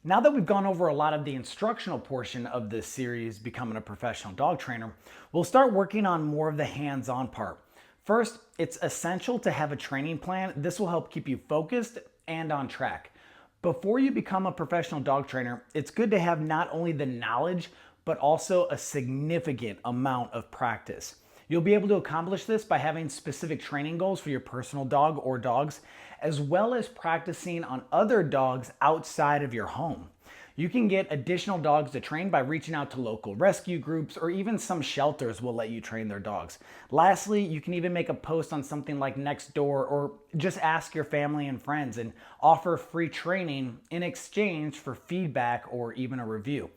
Now that we've gone over a lot of the instructional portion of this series, Becoming a Professional Dog Trainer, we'll start working on more of the hands-on part. First, it's essential to have a training plan. This will help keep you focused and on track. Before you become a professional dog trainer, it's good to have not only the knowledge, but also a significant amount of practice. You'll be able to accomplish this by having specific training goals for your personal dog or dogs, as well as practicing on other dogs outside of your home. You can get additional dogs to train by reaching out to local rescue groups, or even some shelters will let you train their dogs. Lastly, you can even make a post on something like Nextdoor, or just ask your family and friends and offer free training in exchange for feedback or even a review.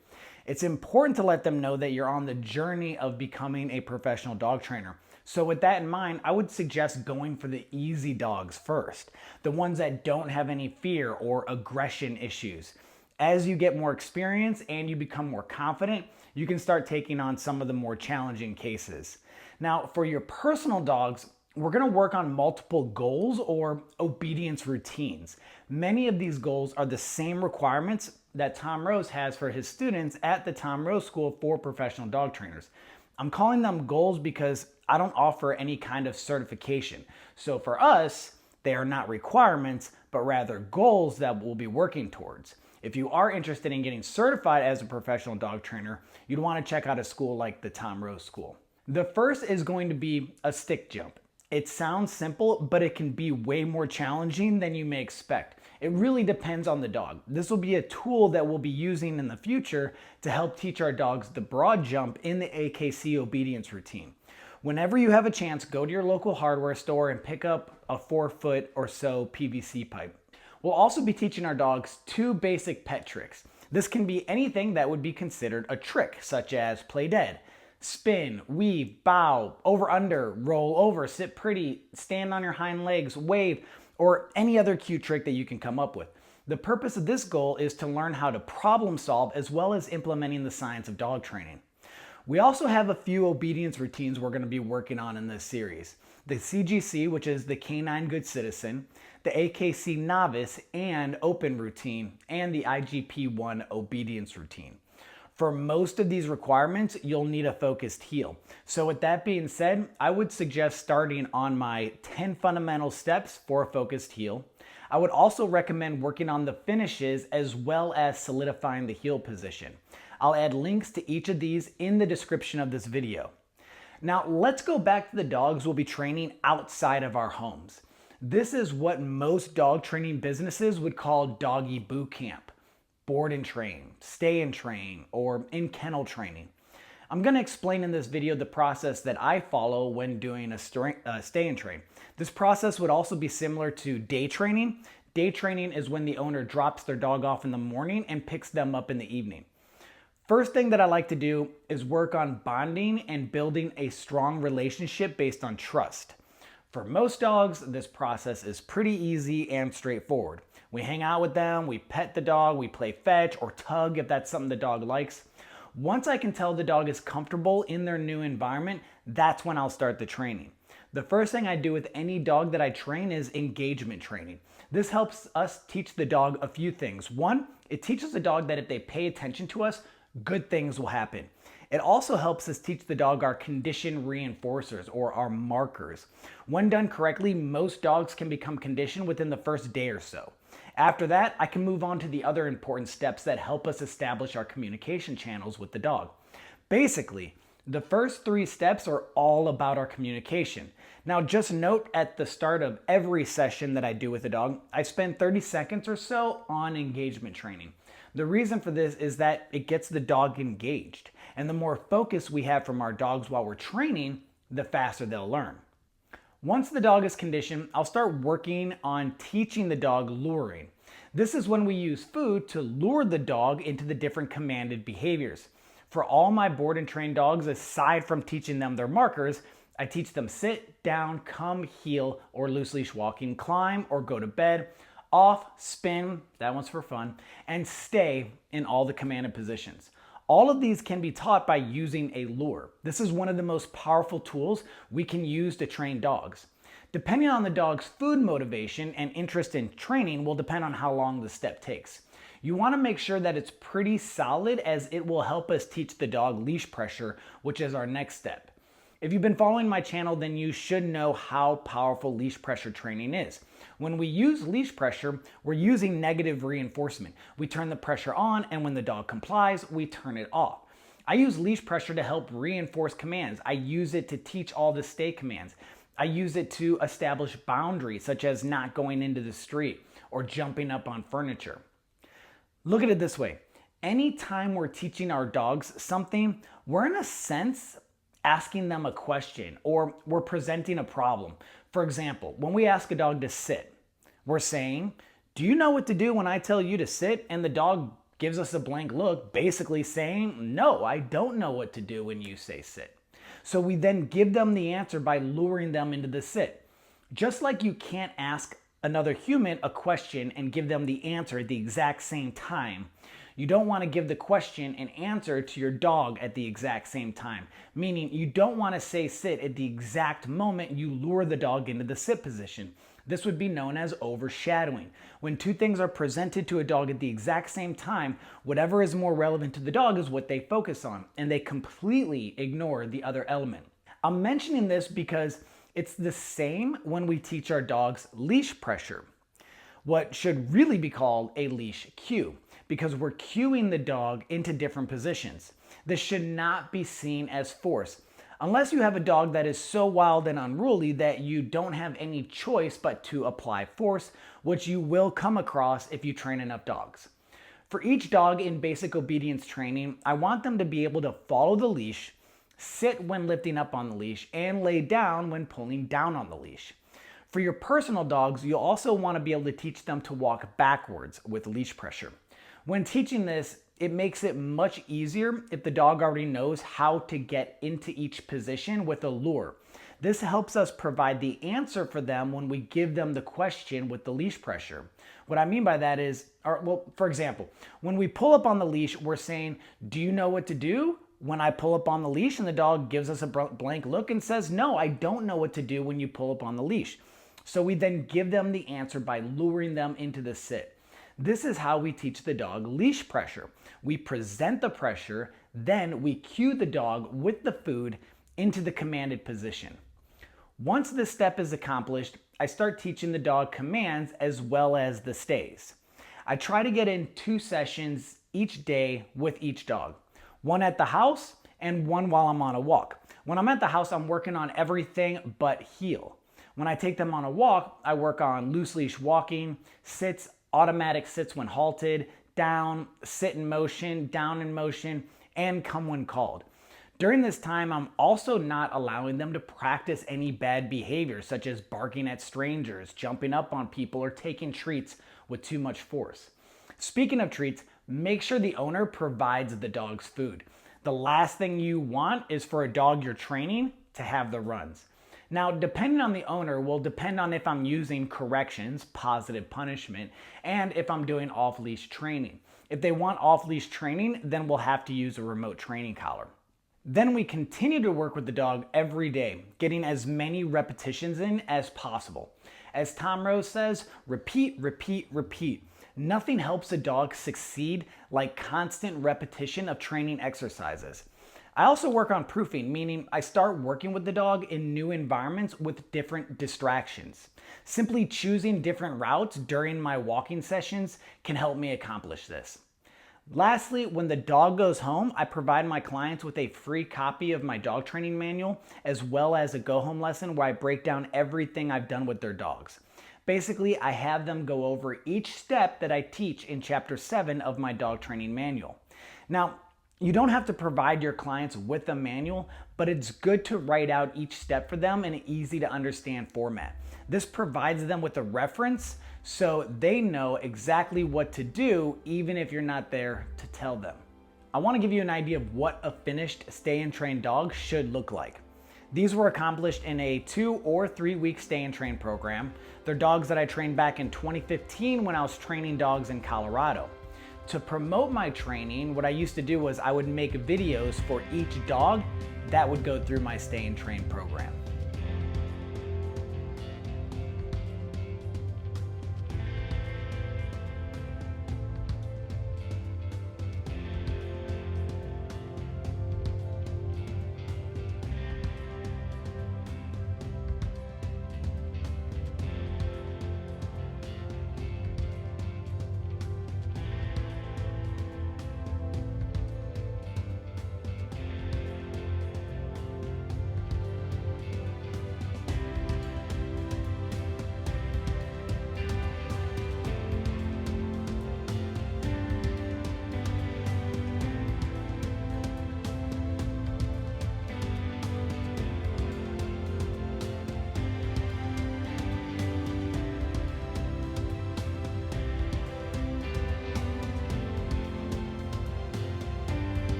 It's important to let them know that you're on the journey of becoming a professional dog trainer. So with that in mind, I would suggest going for the easy dogs first, the ones that don't have any fear or aggression issues. As you get more experience and you become more confident, you can start taking on some of the more challenging cases. Now, for your personal dogs, we're going to work on multiple goals or obedience routines. Many of these goals are the same requirements that Tom Rose has for his students at the Tom Rose School for Professional Dog Trainers. I'm calling them goals because I don't offer any kind of certification. So for us, they are not requirements, but rather goals that we'll be working towards. If you are interested in getting certified as a professional dog trainer, you'd want to check out a school like the Tom Rose School. The first is going to be a stick jump. It sounds simple, but it can be way more challenging than you may expect. It really depends on the dog. This will be a tool that we'll be using in the future to help teach our dogs the broad jump in the AKC obedience routine. Whenever you have a chance, go to your local hardware store and pick up a 4-foot or so PVC pipe. We'll also be teaching our dogs 2 basic pet tricks. This can be anything that would be considered a trick, such as play dead, spin, weave, bow, over under, roll over, sit pretty, stand on your hind legs, wave, or any other cute trick that you can come up with. The purpose of this goal is to learn how to problem solve as well as implementing the science of dog training. We also have a few obedience routines we're going to be working on in this series. The CGC, which is the Canine Good Citizen, the AKC Novice and Open routine, and the IGP-1 obedience routine. For most of these requirements, you'll need a focused heel. So with that being said, I would suggest starting on my 10 fundamental steps for a focused heel. I would also recommend working on the finishes as well as solidifying the heel position. I'll add links to each of these in the description of this video. Now let's go back to the dogs we'll be training outside of our homes. This is what most dog training businesses would call doggy boot camp. Board and train, stay and train, or in kennel training. I'm going to explain in this video the process that I follow when doing a stay and train. This process would also be similar to day training. Day training is when the owner drops their dog off in the morning and picks them up in the evening. First thing that I like to do is work on bonding and building a strong relationship based on trust. For most dogs, this process is pretty easy and straightforward. We hang out with them, we pet the dog, we play fetch or tug if that's something the dog likes. Once I can tell the dog is comfortable in their new environment, that's when I'll start the training. The first thing I do with any dog that I train is engagement training. This helps us teach the dog a few things. One, it teaches the dog that if they pay attention to us, good things will happen. It also helps us teach the dog our condition reinforcers or our markers. When done correctly, most dogs can become conditioned within the first day or so. After that, I can move on to the other important steps that help us establish our communication channels with the dog. Basically, the first 3 steps are all about our communication. Now just note at the start of every session that I do with a dog, I spend 30 seconds or so on engagement training. The reason for this is that it gets the dog engaged, and the more focus we have from our dogs while we're training, the faster they'll learn. Once the dog is conditioned, I'll start working on teaching the dog luring. This is when we use food to lure the dog into the different commanded behaviors. For all my board and trained dogs, aside from teaching them their markers, I teach them sit, down, come, heel, or loose leash walking, climb, or go to bed, off, spin, that one's for fun, and stay in all the commanded positions. All of these can be taught by using a lure. This is one of the most powerful tools we can use to train dogs. Depending on the dog's food motivation and interest in training will depend on how long the step takes. You want to make sure that it's pretty solid, as it will help us teach the dog leash pressure, which is our next step. If you've been following my channel, then you should know how powerful leash pressure training is. When we use leash pressure, we're using negative reinforcement. We turn the pressure on, and when the dog complies, we turn it off. I use leash pressure to help reinforce commands. I use it to teach all the stay commands. I use it to establish boundaries, such as not going into the street or jumping up on furniture. Look at it this way. Anytime we're teaching our dogs something, we're in a sense asking them a question, or we're presenting a problem. For example, when we ask a dog to sit, we're saying, "Do you know what to do when I tell you to sit?" And the dog gives us a blank look, basically saying, "No, I don't know what to do when you say sit." So we then give them the answer by luring them into the sit. Just like you can't ask another human a question and give them the answer at the exact same time, you don't want to give the question and answer to your dog at the exact same time. Meaning, you don't want to say sit at the exact moment you lure the dog into the sit position. This would be known as overshadowing. When two things are presented to a dog at the exact same time, whatever is more relevant to the dog is what they focus on, and they completely ignore the other element. I'm mentioning this because it's the same when we teach our dogs leash pressure, what should really be called a leash cue, because we're cueing the dog into different positions. This should not be seen as force, unless you have a dog that is so wild and unruly that you don't have any choice but to apply force, which you will come across if you train enough dogs. For each dog in basic obedience training, I want them to be able to follow the leash, sit when lifting up on the leash, and lay down when pulling down on the leash. For your personal dogs, you'll also want to be able to teach them to walk backwards with leash pressure. When teaching this, it makes it much easier if the dog already knows how to get into each position with a lure. This helps us provide the answer for them when we give them the question with the leash pressure. What I mean by that is, for example, when we pull up on the leash, we're saying, "Do you know what to do when I pull up on the leash?" And the dog gives us a blank look and says, "No, I don't know what to do when you pull up on the leash." So we then give them the answer by luring them into the sit. This is how we teach the dog leash pressure. We present the pressure, then we cue the dog with the food into the commanded position. Once this step is accomplished, I start teaching the dog commands as well as the stays. I try to get in 2 sessions each day with each dog, one at the house and one while I'm on a walk. When I'm at the house, I'm working on everything but heel. When I take them on a walk, I work on loose leash walking, sits, automatic sits when halted, down, sit in motion, down in motion, and come when called. During this time, I'm also not allowing them to practice any bad behavior, such as barking at strangers, jumping up on people, or taking treats with too much force. Speaking of treats, make sure the owner provides the dog's food. The last thing you want is for a dog you're training to have the runs. Now, depending on the owner will depend on if I'm using corrections, positive punishment, and if I'm doing off-leash training. If they want off-leash training, then we'll have to use a remote training collar. Then we continue to work with the dog every day, getting as many repetitions in as possible. As Tom Rose says, repeat, repeat, repeat. Nothing helps a dog succeed like constant repetition of training exercises. I also work on proofing, meaning I start working with the dog in new environments with different distractions. Simply choosing different routes during my walking sessions can help me accomplish this. Lastly, when the dog goes home, I provide my clients with a free copy of my dog training manual, as well as a go-home lesson where I break down everything I've done with their dogs. Basically, I have them go over each step that I teach in Chapter 7 of my dog training manual. Now, you don't have to provide your clients with a manual, but it's good to write out each step for them in an easy to understand format. This provides them with a reference so they know exactly what to do even if you're not there to tell them. I want to give you an idea of what a finished stay and train dog should look like. These were accomplished in a 2 or 3 week stay and train program. They're dogs that I trained back in 2015 when I was training dogs in Colorado. To promote my training, what I used to do was I would make videos for each dog that would go through my stay and train program.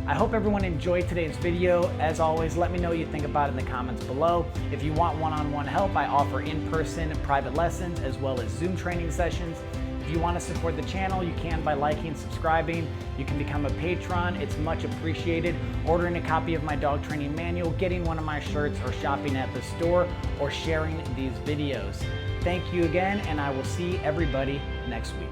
I hope everyone enjoyed today's video. As always, let me know what you think about it in the comments below. If you want one-on-one help, I offer in-person private lessons as well as Zoom training sessions. If you want to support the channel, you can by liking and subscribing. You can become a patron. It's much appreciated. Ordering a copy of my dog training manual, getting one of my shirts, or shopping at the store, or sharing these videos. Thank you again, and I will see everybody next week.